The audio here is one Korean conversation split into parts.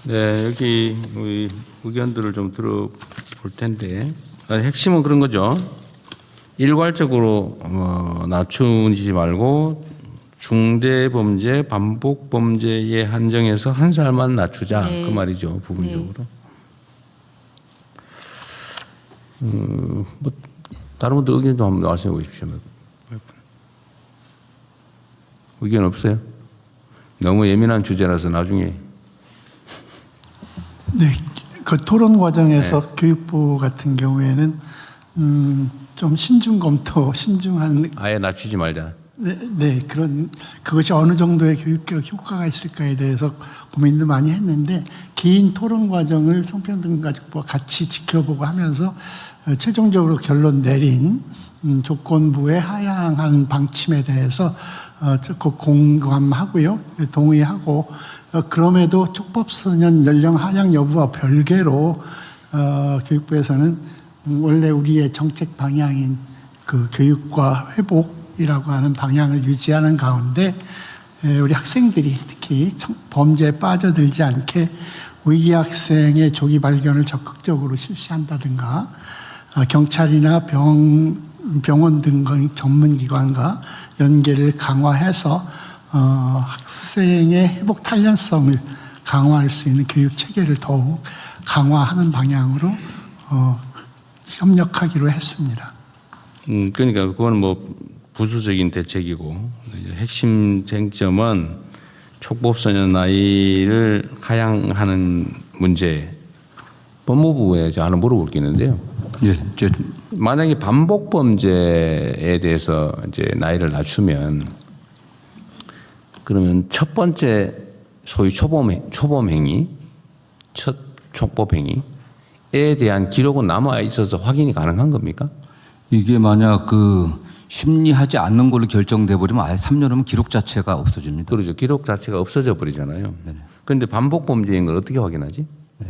네, 여기 우리 의견들을 좀 들어볼 텐데 핵심은 그런 거죠. 일괄적으로 낮추지 말고 중대범죄, 반복범죄에 한정해서 한 살만 낮추자. 네. 그 말이죠. 부분적으로. 뭐 다른 분들 의견 좀 한번 말씀해 보십시오. 의견 없어요? 너무 예민한 주제라서 나중에. 네, 그 토론 과정에서 교육부 같은 경우에는 좀 신중 검토, 신중한 아예 낮추지 말자. 네, 그것이 어느 정도의 교육적 효과가 있을까에 대해서 고민도 많이 했는데 긴 토론 과정을 성평등가족부와 같이 지켜보고 하면서 최종적으로 결론 내린 조건부의 하향하는 방침에 대해서 적극 공감하고요, 동의하고 그럼에도 촉법소년 연령 하향 여부와 별개로 교육부에서는 원래 우리의 정책 방향인 그 교육과 회복이라고 하는 방향을 유지하는 가운데 우리 학생들이 특히 범죄에 빠져들지 않게 위기 학생의 조기 발견을 적극적으로 실시한다든가 경찰이나 병원 등 전문기관과 연계를 강화해서 학생의 회복 탄력성을 강화할 수 있는 교육 체계를 더욱 강화하는 방향으로 협력하기로 했습니다. 그러니까 그건 뭐 부수적인 대책이고 핵심 쟁점은 촉법소년 나이를 하향하는 문제. 법무부에 저 하나 물어볼 게 있는데요. 예, 만약에 반복 범죄에 대해서 이제 나이를 낮추면 그러면 첫 번째 소위 초범 행위, 첫 촉법 행위에 대한 기록은 남아 있어서 확인이 가능한 겁니까? 이게 만약 그 심리하지 않는 걸로 결정돼 버리면 아예 3년이면 기록 자체가 없어집니다. 그렇죠. 기록 자체가 없어져 버리잖아요. 그런데 반복 범죄인 걸 어떻게 확인하지? 네.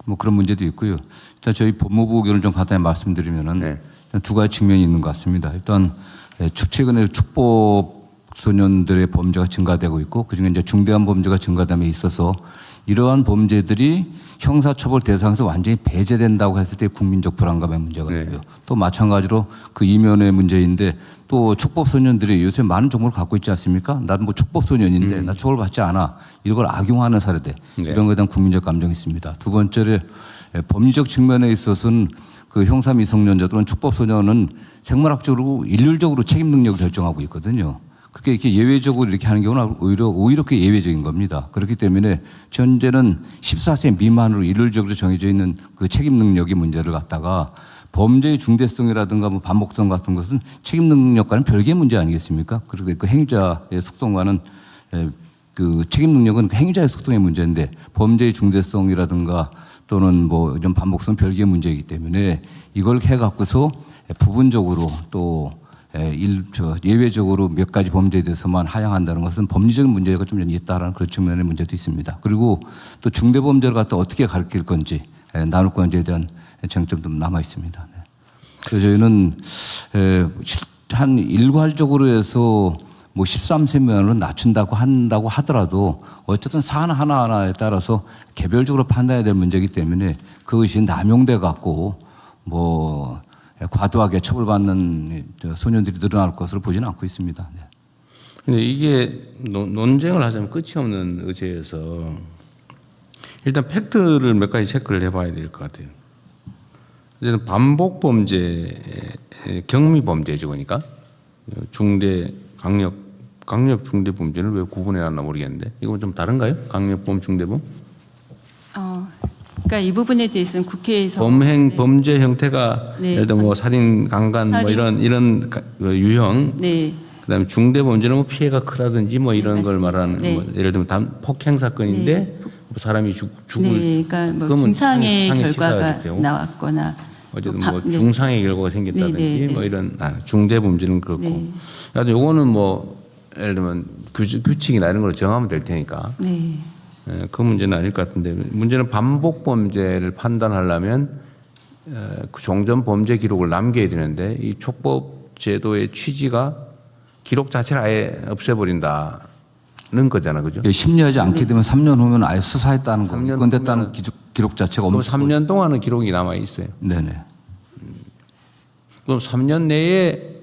뭐 그런 문제도 있고요. 일단 저희 법무부 의견을 좀 간단히 말씀드리면은 일단 두 가지 측면이 있는 것 같습니다. 일단 최근에 축법 소년들의 범죄가 증가되고 있고 그중에 이제 중대한 범죄가 증가됨에 있어서 이러한 범죄들이 형사처벌 대상에서 완전히 배제된다고 했을 때 국민적 불안감의 문제가 있고요. 또 마찬가지로 그 이면의 문제인데 또 촉법소년들이 요새 많은 정보를 갖고 있지 않습니까? 나도 뭐 촉법소년인데 나 처벌받지 않아. 이걸 악용하는 사례들 이런 것에 대한 국민적 감정이 있습니다. 두 번째로 법리적 측면에 있어서는 그 형사 미성년자 또는 촉법소년은 생물학적으로 일률적으로 책임 능력을 결정하고 있거든요. 그렇게 이렇게 예외적으로 이렇게 하는 경우는 오히려 그게 예외적인 겁니다. 그렇기 때문에 현재는 14세 미만으로 일률적으로 정해져 있는 그 책임 능력의 문제를 갖다가 범죄의 중대성이라든가 뭐 반복성 같은 것은 책임 능력과는 별개의 문제 아니겠습니까? 그리고 그 행위자의 속성과는 그 책임 능력은 행위자의 속성의 문제인데 범죄의 중대성이라든가 또는 뭐 이런 반복성 별개의 문제이기 때문에 이걸 해갖고서 부분적으로 또 예외적으로 몇 가지 범죄에 대해서만 하향한다는 것은 법리적인 문제가 좀 있다라는 그런 측면의 문제도 있습니다. 그리고 또 중대범죄를 갖다 어떻게 가르칠 건지 나눌 건지에 대한 쟁점도 남아 있습니다. 그래서 저희는 한 일괄적으로 해서 뭐 13세 미만으로 낮춘다고 한다고 하더라도 어쨌든 사안 하나하나에 따라서 개별적으로 판단해야 될 문제이기 때문에 그것이 남용돼 갖고 뭐 과도하게 처벌받는 소년들이 늘어날 것으로 보지는 않고 있습니다. 근데 이게 논쟁을 하자면 끝이 없는 의제여서 일단 팩트를 몇 가지 체크를 해봐야 될 것 같아요. 이제는 반복 범죄, 경미 범죄죠, 그러니까 중대 강력 중대 범죄를 왜 구분해놨나 모르겠는데 이건 좀 다른가요? 강력범, 중대범? 그러니까 이 부분에 대해서는 국회에서 범죄 형태가 예를 들어 뭐 살인, 강간 뭐 이런 유형, 그다음에 중대 범죄는 뭐 피해가 크다든지 뭐 이런 걸 말하는 뭐 예를 들면 폭행 사건인데 뭐 사람이 죽을 그러니까 뭐 중상의 결과가 나왔거나 어쨌든 뭐 중상의 결과가 생겼다든지 뭐 이런 중대 범죄는 그렇고, 하여튼 요거는 뭐 예를 들면 규칙이나 이런 걸 정하면 될 테니까. 그 문제는 아닐 것 같은데 문제는 반복 범죄를 판단하려면 그 종전 범죄 기록을 남겨야 되는데 이 촉법 제도의 취지가 기록 자체를 아예 없애버린다. 거잖아, 그죠? 예, 심리하지 않게 되면 3년 후면 아예 수사했다는 거, 3년 입건됐다는 기록 자체가 그럼 없는 3년 동안은 기록이 남아 있어요. 네네. 그럼 3년 내에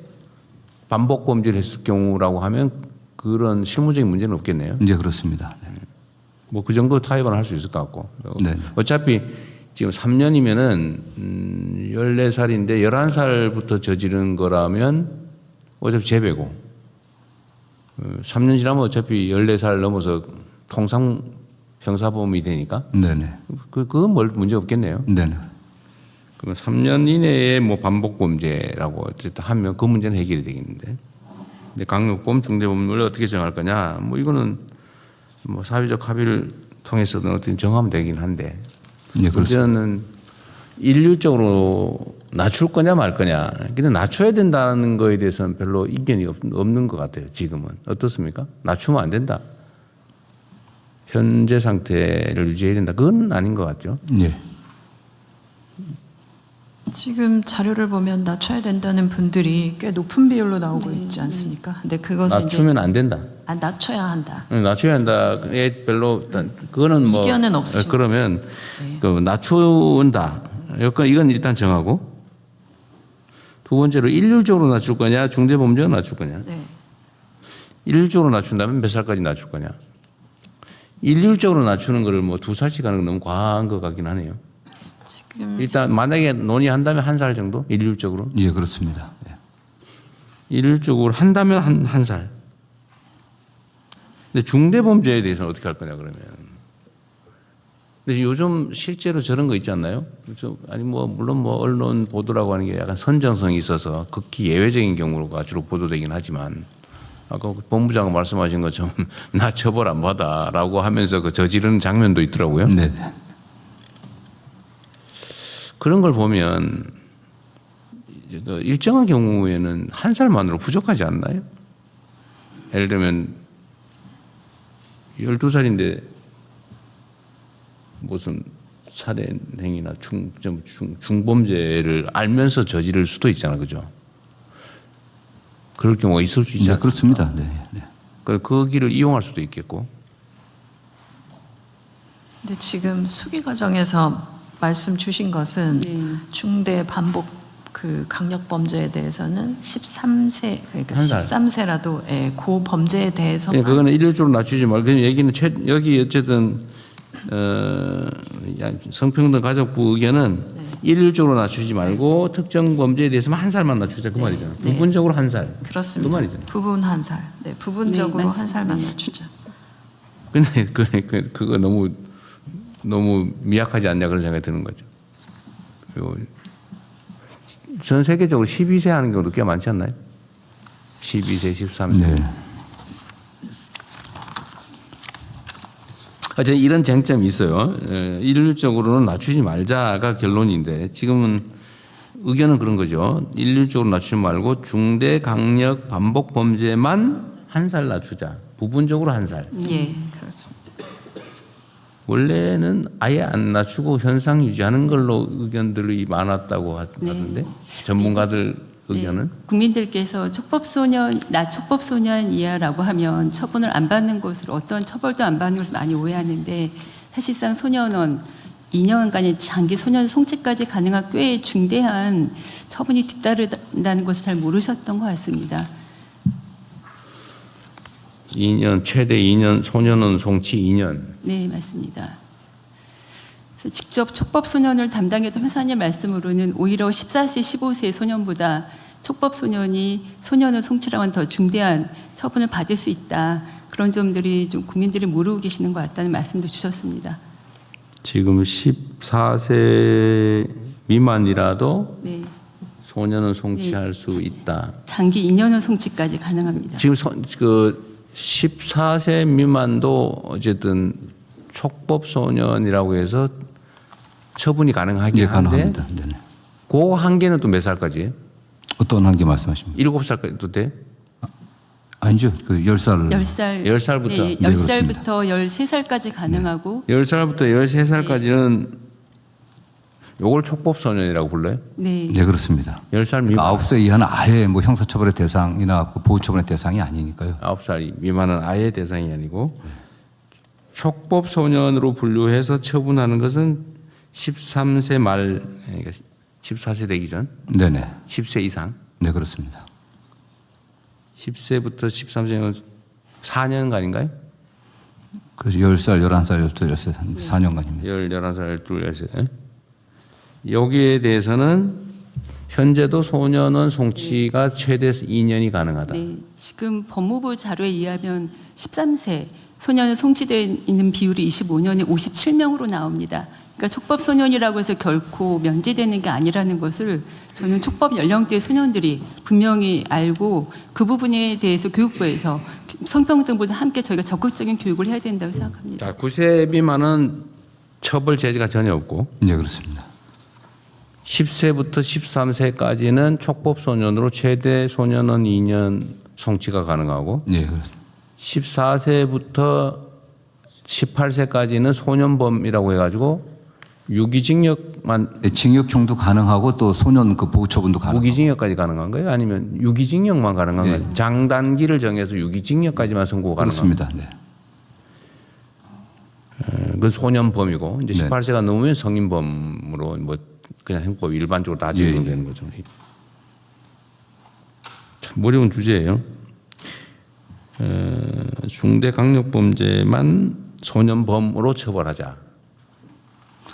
반복 범죄를 했을 경우라고 하면 그런 실무적인 문제는 없겠네요. 이제 그렇습니다. 네. 뭐 그 정도 타협은 할 수 있을 것 같고. 네. 어차피 지금 3년이면은 14살인데 11살부터 저지른 거라면 어차피 재배고 3년 지나면 어차피 14살 넘어서 통상 형사범이 되니까 네네. 그건 뭘 문제 없겠네요. 네네. 그러면 3년 이내에 뭐 반복 범죄라고 어쨌든 하면 그 문제는 해결이 되겠는데. 근데 강력범, 중대범을 어떻게 정할 거냐? 뭐 이거는 뭐 사회적 합의를 통해서든 어떻게 정하면 되긴 한데. 예, 그렇습니다. 문제는 일률적으로 낮출 거냐 말 거냐. 근데 낮춰야 된다는 거에 대해서는 별로 이견이 없는 것 같아요. 지금은 어떻습니까? 낮추면 안 된다. 현재 상태를 유지해야 된다. 그건 아닌 것 같죠. 예. 지금 자료를 보면 낮춰야 된다는 분들이 꽤 높은 비율로 나오고 있지 않습니까? 근데 그것은 낮추면 안 된다. 낮춰야 한다. 낮춰야 한다. 별로 그거는 뭐 이견은 없으신 그러면 네. 그 낮춘다. 이건 일단 정하고 두 번째로 일률적으로 낮출 거냐, 중대범죄는 낮출 거냐. 네. 일률적으로 낮춘다면 몇 살까지 낮출 거냐. 일률적으로 낮추는 거를 뭐 2살씩 하는 건 너무 과한 것 같긴 하네요. 지금 일단 만약에 논의한다면 1살 정도 일률적으로. 예, 그렇습니다. 예. 일률적으로 한다면 한 살. 근데 중대범죄에 대해서는 어떻게 할 거냐 그러면. 근데 요즘 실제로 저런 거 있지 않나요? 아니 뭐 물론 뭐 언론 보도라고 하는 게 약간 선정성이 있어서 극히 예외적인 경우가 주로 보도되긴 하지만 아까 본부장가 말씀하신 것처럼 나 처벌 안 받아라고 하면서 그 저지르는 장면도 있더라고요. 네. 그런 걸 보면 일정한 경우에는 1살만으로 부족하지 않나요? 예를 들면 12살인데 무슨 살해 행위나 중범죄를 알면서 저지를 수도 있잖아, 그죠? 그럴 경우가 있을 수 있지 네, 않습니까? 그렇습니다. 네. 네. 그 길을 이용할 수도 있겠고. 근데 지금 수기 과정에서 말씀 주신 것은 네. 중대 반복 그 강력 범죄에 대해서는 13세 그러니까 한 살. 13세라도 예, 그 범죄에 대해서 예, 그거는 일률적으로 낮추지 말고 그냥 얘기는 여기 어쨌든 성평등 가족부 의견은 일률적으로 낮추지 말고 특정 범죄에 대해서만 1살만 낮추자 그 말이잖아. 네. 부분적으로 1살. 그렇습니다. 그 말이잖아. 부분 한 살. 네, 부분적으로 네, 한 살만 낮추자. 근데 그거 너무 미약하지 않냐 그런 생각이 드는 거죠. 그리고 전 세계적으로 12세 하는 경우도 꽤 많지 않나요? 12세, 13세. 네. 어쨌든 이런 쟁점이 있어요. 일률적으로는 낮추지 말자가 결론인데 지금은 의견은 그런 거죠. 일률적으로 낮추지 말고 중대 강력 반복 범죄만 1살 낮추자. 부분적으로 1살. 예, 그렇습니다. 원래는 아예 안 낮추고 현상 유지하는 걸로 의견들이 많았다고 하던데 전문가들 의견은 네, 국민들께서 촉법소년 이하라고 하면 처분을 안 받는 것으로 어떤 처벌도 안 받는 것을 많이 오해하는데 사실상 소년원 2년간의 장기 소년 송치까지 가능한 꽤 중대한 처분이 뒤따른다는 것을 잘 모르셨던 것 같습니다. 2년 최대 2년 소년원 송치 2년. 네, 맞습니다. 그래서 직접 촉법소년을 담당했던 회사님 말씀으로는 오히려 14세, 15세 소년보다 촉법소년이 소년을 송치랑은 더 중대한 처분을 받을 수 있다. 그런 점들이 좀 국민들이 모르고 계시는 것 같다는 말씀도 주셨습니다. 지금 14세 미만이라도 네, 소년은 송치할 수 있다. 장기 2년은 송치까지 가능합니다. 지금 그 14세 미만도 어쨌든 촉법 소년이라고 해서 처분이 가능하긴 예, 한데 가능합니다. 네. 그 한계는 또 몇 살까지예요? 어떤 한계 말씀하십니까? 7살까지도 돼? 아니죠. 그 10살. 10살부터? 네, 네, 10살부터 13살까지 가능하고 10살부터 13살까지는 요걸 촉법소년이라고 불러요? 네. 네, 그렇습니다. 10살 미만. 그러니까 9세 이하는 아예 뭐 형사처벌의 대상이나 그 보호처분의 대상이 아니니까요. 9살 미만은 아예 대상이 아니고 촉법소년으로 분류해서 처분하는 것은 13세 말, 그러니까 14세 되기 전, 네네. 10세 이상, 네, 그렇습니다. 10세부터 13세는 4년간인가요? 그래서 10살, 11살, 12살, 4년간입니다. 11살, 12살. 여기에 대해서는 현재도 소년원 송치가 최대 2년이 가능하다. 네, 지금 법무부 자료에 의하면 13세 소년은 송치되어 있는 비율이 25년에 57명으로 나옵니다. 그러니까 촉법 소년이라고 해서 결코 면제되는 게 아니라는 것을 저는 촉법 연령대 소년들이 분명히 알고 그 부분에 대해서 교육부에서 성평등보다 함께 저희가 적극적인 교육을 해야 된다고 생각합니다. 자, 9세 미만은 처벌 제재가 전혀 없고 네, 그렇습니다. 10세부터 13세까지는 촉법소년으로 최대 소년원 2년 송치가 가능하고 네, 그렇습니다. 14세부터 18세까지는 소년범이라고 해가지고 유기징역만 네, 징역형도 가능하고 또 소년 그 보호처분도 가능하고. 무기징역까지 가능한 거예요? 아니면 유기징역만 가능한 네. 거예요? 장단기를 정해서 유기징역까지만 선고가 가능합니다. 그렇습니다. 네. 그건 소년범이고 이제 네. 18세가 넘으면 성인범으로 뭐 그냥 형법 일반적으로 다 적용되는 거죠. 참 어려운 주제예요. 중대강력범죄만 소년범으로 처벌하자.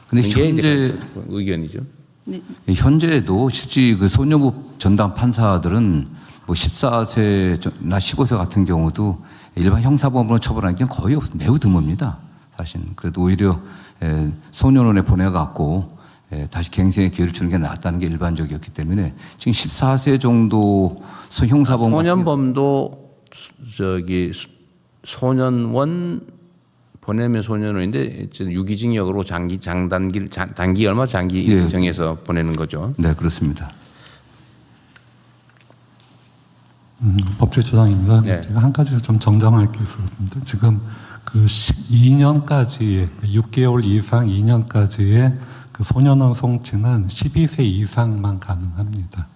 근데 이게 현재 이제 의견이죠. 네, 현재도 실제 그 소년법 전담 판사들은 뭐 14세나 15세 같은 경우도 일반 형사범으로 처벌하는 게 거의 매우 드뭅니다. 사실 그래도 오히려 소년원에 보내갖고 다시 갱생의 기회를 주는 게 낫다는 게 일반적이었기 때문에 지금 14세 정도 형사범 소년범도 저기 소년원 보내면 소년원인데 유기징역으로 단기 얼마 장기 예. 정해서 보내는 거죠. 네, 그렇습니다. 법제처장입니다. 네. 제가 한 가지 좀 정정할 게 있습니다. 지금 그 12년까지 6개월 이상 2년까지의 그 소년원 송치는 12세 이상만 가능합니다.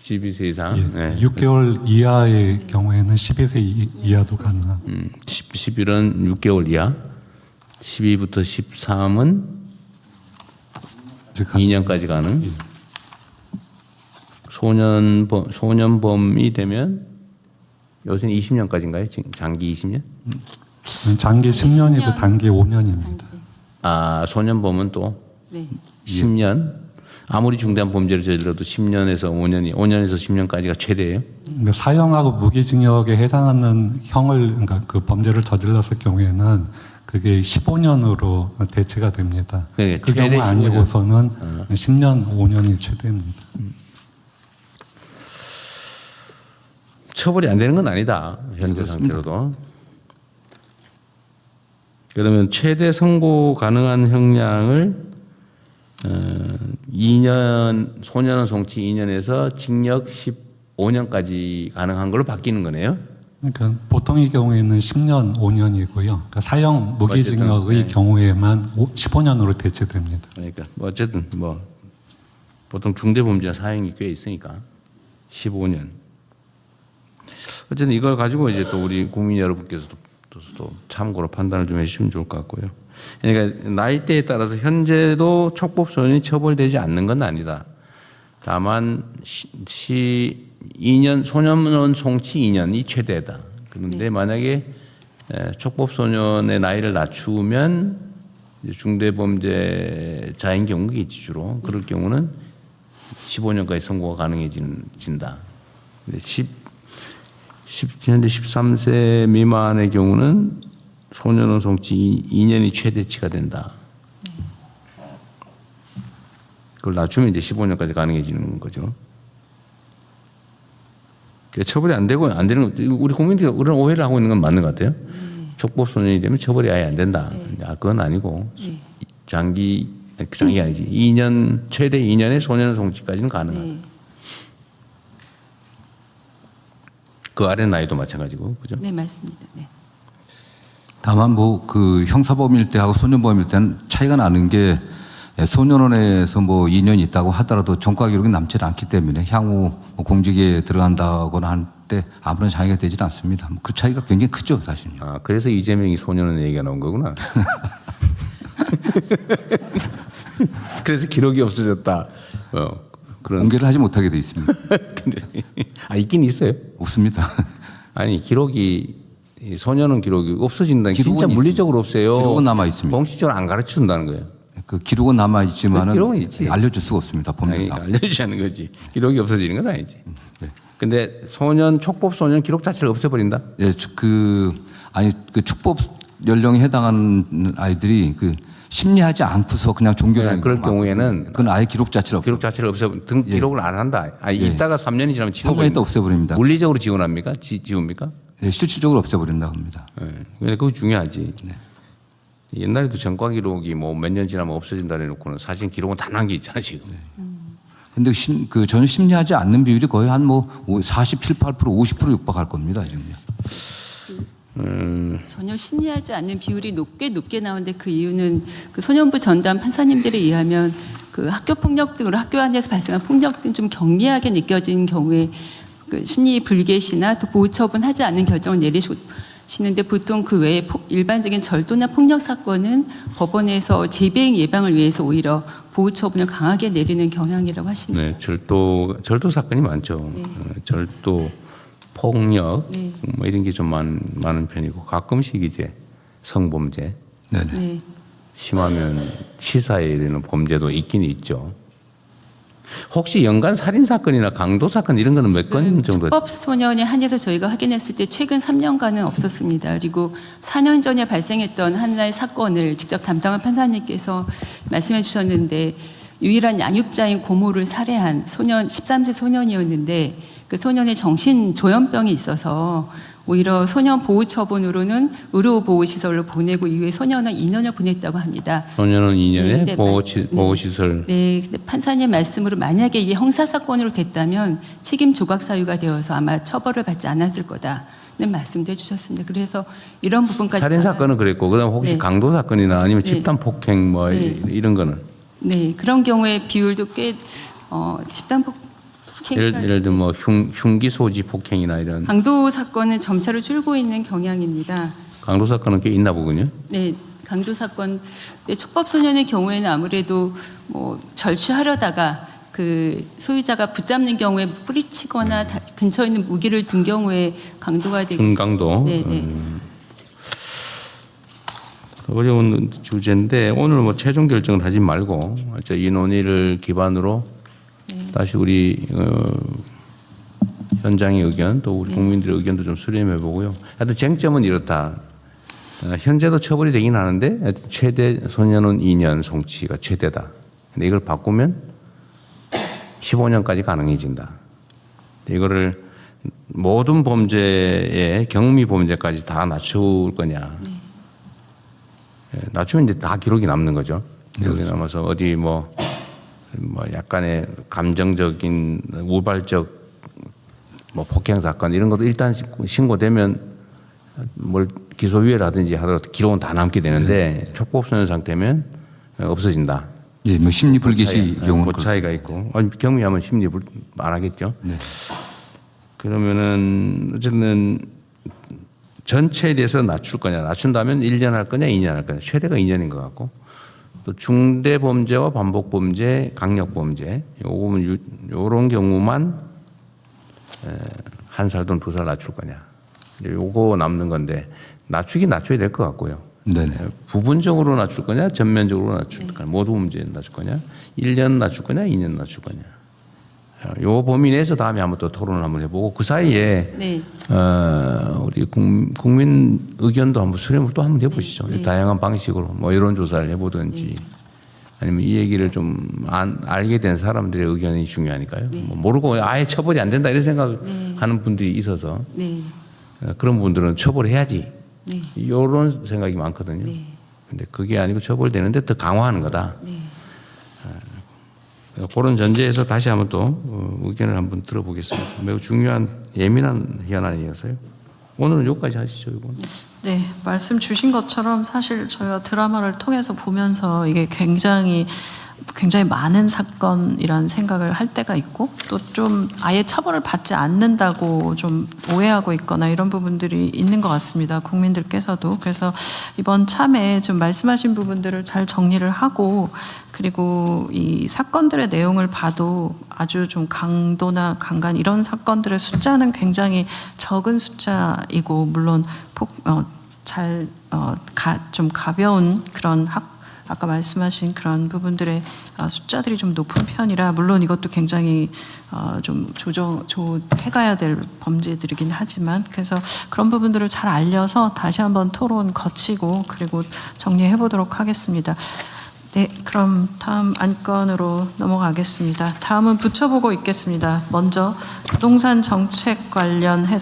12세 이상. 예, 네. 6개월 이하의 경우에는 12세 이하도 가능합니다. 11은 6개월 이하. 12부터 13은 2년까지 가능. 소년범이 되면 요새는 20년까지인가요? 장기 20년? 장기 10년이고 10년. 단기 5년입니다. 아, 소년범은 또 네. 10년. 아무리 중대한 범죄를 저질러도 10년에서 5년에서 10년까지가 최대예요. 그러니까 사형하고 무기징역에 해당하는 형을 그러니까 그 범죄를 저질렀을 경우에는 그게 15년으로 대체가 됩니다. 그러니까 그 최대 경우 15년. 아니고서는 10년, 5년이 최대입니다. 처벌이 안 되는 건 아니다. 현재 그렇습니다. 상태로도. 그러면 최대 선고 가능한 형량을 2년 소년원 송치 2년에서 징역 15년까지 가능한 걸로 바뀌는 거네요. 그러니까 보통의 경우에는 10년, 5년이고요. 그러니까 사형 무기징역의 어쨌든, 네. 경우에만 15년으로 대체됩니다. 그러니까 뭐 어쨌든 뭐 보통 중대범죄나 사형이 꽤 있으니까 15년. 어쨌든 이걸 가지고 이제 또 우리 국민 여러분께서도 또 참고로 판단을 좀 해주시면 좋을 것 같고요. 그러니까 나이대에 따라서 현재도 촉법소년이 처벌되지 않는 건 아니다. 다만 2년 소년원 송치 2년이 최대다. 그런데 만약에 촉법소년의 나이를 낮추면 중대범죄자인 경우겠지 주로. 그럴 경우는 15년까지 선고가 가능해진다. 현재 13세 미만의 경우는 소년원 송치 2년이 최대치가 된다. 그걸 낮추면 이제 15년까지 가능해지는 거죠. 처벌이 안 되고 안 되는 거, 우리 국민들이 그런 오해를 하고 있는 건 맞는 것 같아요. 촉법소년이 되면 처벌이 아예 안 된다. 아, 그건 아니고 장기가 아니지. 2년 최대 2년의 소년원 송치까지는 가능하다. 네. 그 아래 나이도 마찬가지고, 그죠? 네, 맞습니다. 네. 다만 뭐 그 형사범일 때하고 소년범일 때는 차이가 나는 게 소년원에서 뭐 2년 있다고 하더라도 전과 기록이 남지 않기 때문에 향후 뭐 공직에 들어간다거나 할 때 아무런 장애가 되질 않습니다. 뭐 그 차이가 굉장히 크죠, 사실요. 아, 그래서 이재명이 소년원 얘기가 나온 거구나. 그래서 기록이 없어졌다. 그런. 공개를 하지 못하게 돼 있습니다. 아, 있긴 있어요. 없습니다. 아니, 기록이, 이 소년원 기록이 없어진다는 게 진짜 기록은 물리적으로 없어요. 기록은 남아 있습니다. 공식적으로 안 가르쳐 준다는 거예요. 그 기록은 남아 있지만은 그 기록은 있지. 알려줄 수가 없습니다. 아니, 법률상. 알려주자는 거지. 기록이 없어지는 건 아니지. 네. 근데 촉법 소년 기록 자체를 없애버린다? 예, 그 축법 연령에 해당하는 아이들이 그 심리하지 않고서 그냥 종교라는 그럴 경우에는 그건 아예 기록 자체를 기록 자체를 기록을 안 한다. 아니, 예. 있다가 3년이 지나면 3년이 또 없애버립니다. 물리적으로 지원합니까? 지웁니까? 예, 실질적으로 없애버린다고 합니다. 예. 근데 그거 중요하지. 네. 옛날에도 전과 기록이 뭐 몇 년 지나면 없어진다 해놓고는 사실 기록은 다 남겨 있잖아 지금. 근데 저는 심리하지 않는 비율이 거의 한 뭐 47, 8%, 50% 육박할 겁니다, 지금요. 전혀 심리하지 않는 비율이 높게 나오는데 그 이유는 그 소년부 전담 판사님들에 의하면 그 학교 폭력 등으로 학교 안에서 발생한 폭력 등 좀 경미하게 느껴지는 경우에 그 심리 불개시나 또 보호 처분하지 않는 결정을 내리시는데 보통 그 외에 일반적인 절도나 폭력 사건은 법원에서 재배행 예방을 위해서 오히려 보호 처분을 강하게 내리는 경향이라고 하십니다. 네, 절도 사건이 많죠. 네. 절도, 폭력 네. 뭐 이런 게 좀 많은 편이고 가끔씩 이제 성범죄, 네네. 네. 심하면 치사에 이르는 범죄도 있긴 있죠. 혹시 연간 살인 사건이나 강도 사건 이런 거는 몇 건 정도? 촉법 소년에 한해서 저희가 확인했을 때 최근 3년간은 없었습니다. 그리고 4년 전에 발생했던 하나의 사건을 직접 담당한 판사님께서 말씀해 주셨는데 유일한 양육자인 고모를 살해한 소년 13세 소년이었는데 그 소년의 정신 조현병이 있어서 오히려 소년 보호 처분으로는 의료 보호 시설로 보내고 이후에 소년은 2년을 보냈다고 합니다. 소년은 2년에 네, 보호 시설. 네, 근데 판사님 말씀으로 만약에 이게 형사 사건으로 됐다면 책임 조각 사유가 되어서 아마 처벌을 받지 않았을 거다는 말씀도 해주셨습니다. 그래서 이런 부분까지 살인 사건은 그랬고 그다음 혹시 네. 강도 사건이나 아니면 네. 집단 폭행 뭐 네. 이런 거는 네 그런 경우에 비율도 꽤 집단 폭행 예를 들면 뭐 흉기 소지 폭행이나 이런 강도 사건은 점차로 줄고 있는 경향입니다. 강도 사건은 꽤 있나 보군요. 네, 강도 사건. 네, 촉법 소년의 경우에는 아무래도 뭐 절취하려다가 그 소유자가 붙잡는 경우에 뿌리치거나 근처에 있는 무기를 든 경우에 강도가 되고. 중강도. 네, 네. 어려운 주제인데 오늘 뭐 최종 결정을 하지 말고 이 논의를 기반으로 다시 우리 현장의 의견 또 우리 국민들의 의견도 좀 수렴해 보고요. 하여튼 쟁점은 이렇다. 현재도 처벌이 되긴 하는데 하여튼 최대 소년은 2년 송치가 최대다. 근데 이걸 바꾸면 15년까지 가능해진다. 이거를 모든 범죄의 경미 범죄까지 다 낮출 거냐. 낮추면 이제 다 기록이 남는 거죠. 기록이 남아서 어디 뭐 약간의 감정적인 우발적 뭐 폭행 사건 이런 것도 일단 신고되면 뭘 기소유예를 하든지 하더라도 기록은 다 남게 되는데 촉법소년 상태면 없어진다. 예, 뭐 심리 불개시 경우는 그 차이가 있고 경미하면 심리 안 하겠죠. 네. 그러면은 어쨌든 전체에 대해서 낮출 거냐, 낮춘다면 1년 할 거냐, 2년 할 거냐, 최대가 2년인 것 같고, 또 중대 범죄와 반복 범죄, 강력 범죄, 요런 경우만 1살 또는 2살 낮출 거냐, 요거 남는 건데 낮추긴 낮춰야 될 것 같고요. 네네. 부분적으로 낮출 거냐, 전면적으로 낮출 거냐, 모두 범죄 낮출 거냐, 1년 낮출 거냐, 2년 낮출 거냐. 요 범위 내에서 다음에 한번 또 토론을 한번 해보고 그 사이에 네. 우리 국민 의견도 한번 수렴을 또 한번 해보시죠. 네. 다양한 방식으로 뭐 여론 조사를 해보든지 아니면 이 얘기를 좀 알게 된 사람들의 의견이 중요하니까요. 뭐 모르고 아예 처벌이 안 된다 이런 생각하는 분들이 있어서 네. 그런 분들은 처벌해야지 네. 이런 생각이 많거든요. 네. 근데 그게 아니고 처벌되는데 더 강화하는 거다. 네. 그런 전제에서 다시 한번 또 의견을 한번 들어보겠습니다. 매우 중요한 예민한 현안이어서요. 오늘은 여기까지 하시죠. 이건. 네, 말씀 주신 것처럼 사실 저희가 드라마를 통해서 보면서 이게 굉장히 굉장히 많은 사건이라는 생각을 할 때가 있고 또 좀 아예 처벌을 받지 않는다고 좀 오해하고 있거나 이런 부분들이 있는 것 같습니다. 국민들께서도. 그래서 이번 참에 좀 말씀하신 부분들을 잘 정리를 하고 그리고 이 사건들의 내용을 봐도 아주 좀 강도나 강간 이런 사건들의 숫자는 굉장히 적은 숫자이고 물론 좀 가벼운 그런 아까 말씀하신 그런 부분들의 숫자들이 좀 높은 편이라 물론 이것도 굉장히 좀 조정해가야 될 범죄들이긴 하지만 그래서 그런 부분들을 잘 알려서 다시 한번 토론 거치고 그리고 정리해 보도록 하겠습니다. 네, 그럼 다음 안건으로 넘어가겠습니다. 다음은 붙여보고 있겠습니다. 먼저 부동산 정책 관련해서